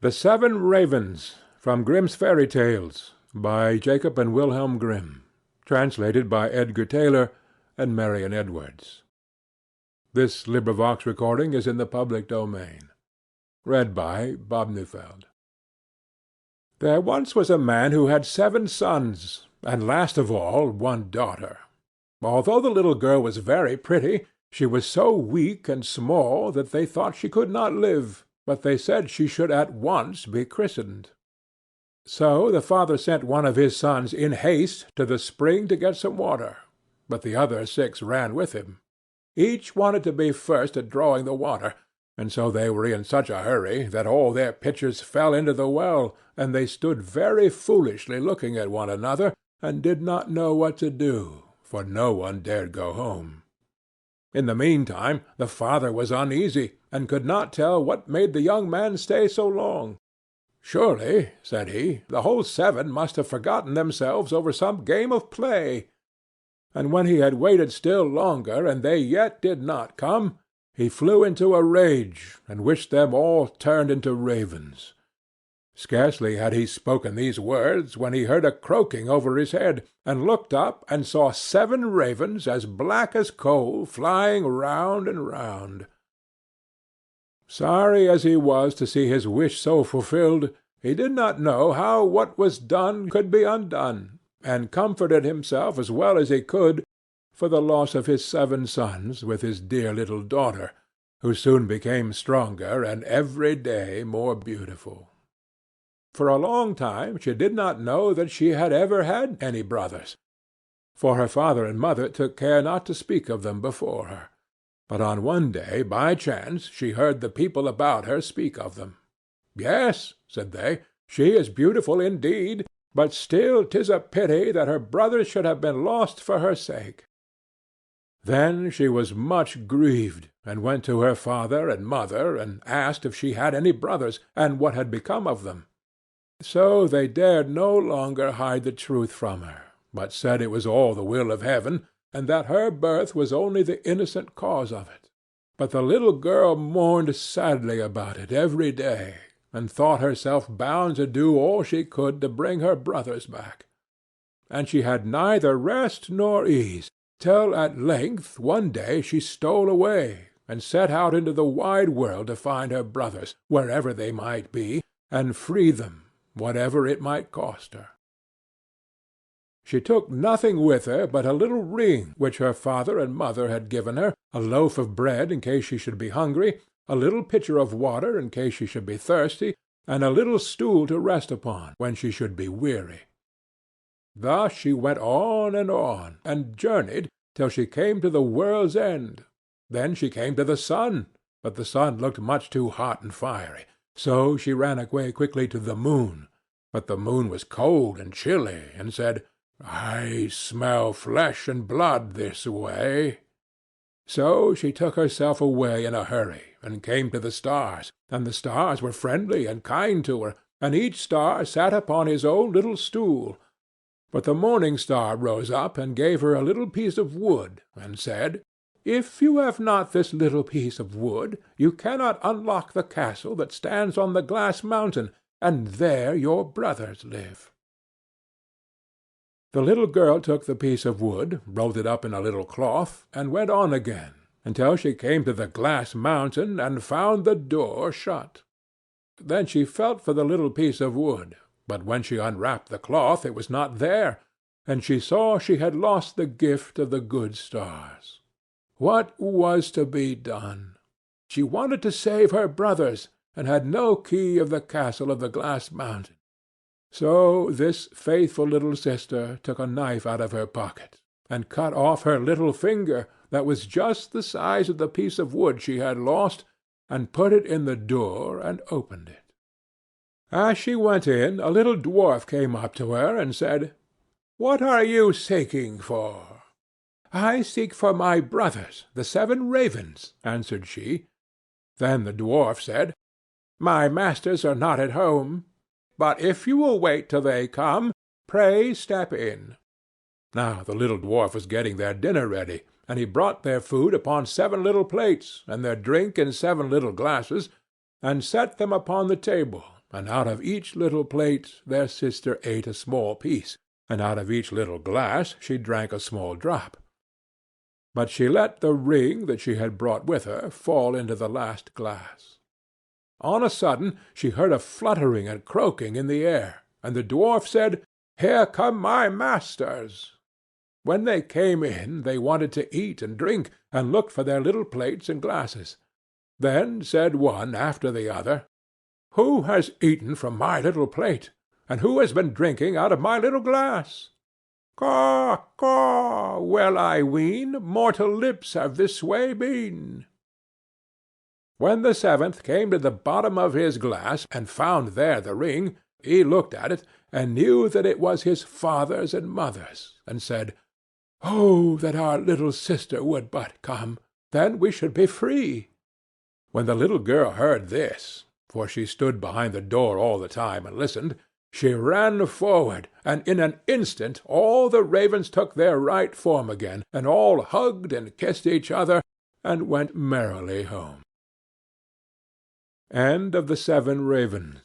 The Seven Ravens, from Grimm's Fairy Tales, by Jacob and Wilhelm Grimm, translated by Edgar Taylor and Marion Edwards. This recording is in the public domain. Read by Bob Neufeld. There once was a man who had 7 sons, and last of all 1 daughter. Although the little girl was very pretty, she was so weak and small that they thought she could not live, but they said she should at once be christened. So the father sent one of his sons in haste to the spring to get some water, but the other 6 ran with him. Each wanted to be first at drawing the water, and so they were in such a hurry that all their pitchers fell into the well, and they stood very foolishly looking at one another, and did not know what to do, for no one dared go home. In the meantime the father was uneasy, and could not tell what made the young man stay so long. "Surely," said he, "the whole 7 must have forgotten themselves over some game of play." And when he had waited still longer, and they yet did not come, he flew into a rage, and wished them all turned into ravens. Scarcely had he spoken these words, when he heard a croaking over his head, and looked up and saw 7 ravens as black as coal flying round and round. Sorry as he was to see his wish so fulfilled, he did not know how what was done could be undone, and comforted himself as well as he could for the loss of his 7 sons with his dear little daughter, who soon became stronger and every day more beautiful. For a long time she did not know that she had ever had any brothers, for her father and mother took care not to speak of them before her. But on one day, by chance, she heard the people about her speak of them. "Yes," said they, "she is beautiful indeed, but still 'tis a pity that her brothers should have been lost for her sake." Then she was much grieved, and went to her father and mother, and asked if she had any brothers, and what had become of them. So they dared no longer hide the truth from her, but said it was all the will of heaven, and that her birth was only the innocent cause of it. But the little girl mourned sadly about it every day, and thought herself bound to do all she could to bring her brothers back. And she had neither rest nor ease, till at length one day she stole away, and set out into the wide world to find her brothers, wherever they might be, and free them, whatever it might cost her. She took nothing with her but a little ring which her father and mother had given her, a loaf of bread in case she should be hungry, a little pitcher of water in case she should be thirsty, and a little stool to rest upon when she should be weary. Thus she went on, and journeyed till she came to the world's end. Then she came to the sun, but the sun looked much too hot and fiery. So she ran away quickly to the moon, but the moon was cold and chilly, and said, "I smell flesh and blood this way." So she took herself away in a hurry, and came to the stars, and the stars were friendly and kind to her, and each star sat upon his own little stool. But the morning star rose up and gave her a little piece of wood, and said, "If you have not this little piece of wood, you cannot unlock the castle that stands on the glass mountain, and there your brothers live." The little girl took the piece of wood, rolled it up in a little cloth, and went on again, until she came to the glass mountain, and found the door shut. Then she felt for the little piece of wood, but when she unwrapped the cloth it was not there, and she saw she had lost the gift of the good stars. What was to be done? She wanted to save her brothers, and had no key of the castle of the glass mountain. So this faithful little sister took a knife out of her pocket, and cut off her little finger, that was just the size of the piece of wood she had lost, and put it in the door and opened it. As she went in, a little dwarf came up to her and said, "What are you seeking for?" "I seek for my brothers, the 7 ravens," answered she. Then the dwarf said, "My masters are not at home, but if you will wait till they come, pray step in." Now the little dwarf was getting their dinner ready, and he brought their food upon 7 little plates, and their drink in 7 little glasses, and set them upon the table, and out of each little plate their sister ate a small piece, and out of each little glass she drank a small drop. But she let the ring that she had brought with her fall into the last glass. On a sudden she heard a fluttering and croaking in the air, and the dwarf said, "Here come my masters." When they came in, they wanted to eat and drink, and looked for their little plates and glasses. Then said one after the other, "Who has eaten from my little plate, and who has been drinking out of my little glass?" "Caw, caw, well I ween, mortal lips have this way been." When the seventh came to the bottom of his glass, and found there the ring, he looked at it, and knew that it was his father's and mother's, and said, "Oh, that our little sister would but come! Then we should be free." When the little girl heard this, for she stood behind the door all the time and listened, she ran forward, and in an instant all the ravens took their right form again, and all hugged and kissed each other, and went merrily home. End of the 7 Ravens,